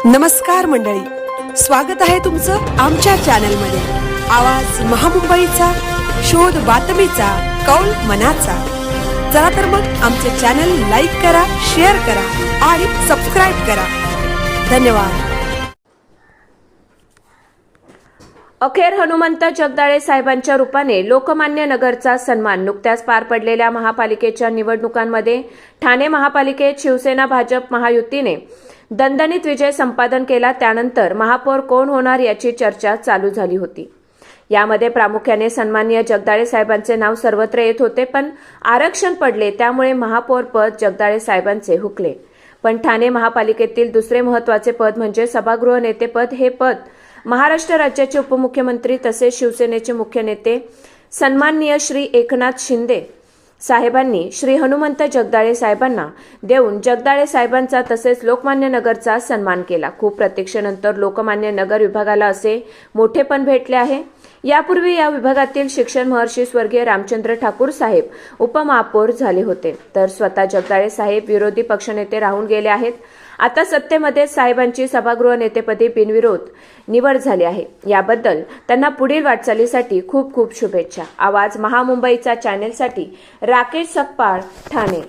नमस्कार मंडळी, स्वागत आहे तुमचं आमच्या चॅनलमध्ये। आवाज महामुंबईचा, शोध बातमीचा, कौल मनाचा। चला तर मग आमचे चॅनल लाईक करा, शेअर करा आणि सबस्क्राइब करा। धन्यवाद। अखेर हनुमंत जगदाळे साहेबांच्या रूपाने लोकमान्य नगरचा सन्मान। नुकत्याच पार पडलेल्या महापालिकेच्या निवडणुकांमध्ये ठाणे महापालिकेत शिवसेना भाजप महायुतीने दणदणीत विजय संपादन केला। त्यानंतर महापौर कोण होणार याची चर्चा चालू झाली होती। यामध्ये प्रामुख्याने सन्माननीय जगदाळे साहेबांचे नाव सर्वत्र येत होते, पण आरक्षण पडले त्यामुळे महापौर पद जगदाळे साहेबांचे हुकले। पण ठाणे महापालिकेतील दुसरे महत्त्वाचे पद म्हणजे सभागृह नेतेपद। हे पद महाराष्ट्र राज्याचे उपमुख्यमंत्री तसेच शिवसेनेचे मुख्य नेते सन्माननीय श्री एकनाथ शिंदे साहेबांनी श्री हनुमंत जगदाळे साहेबांना देऊन जगदाळे साहेबांचा तसेच लोकमान्य नगरचा सन्मान केला। खूप प्रतीक्षेनंतर लोकमान्य नगर विभागाला असे मोठेपण भेटले आहे। यापूर्वी या विभागातील शिक्षण महर्षी स्वर्गीय रामचंद्र ठाकूर साहेब उपमहापौर झाले होते, तर स्वतः जगदाळे साहेब विरोधी पक्षनेते राहून गेले आहेत। आता सत्तेमध्ये साहेबांची सभागृह नेतेपदी बिनविरोध निवड झाली आहे। याबद्दल त्यांना पुढील वाटचालीसाठी खूप खूप शुभेच्छा। आवाज महामुंबईचा चॅनेलसाठी राकेश सकपाळ, ठाणे।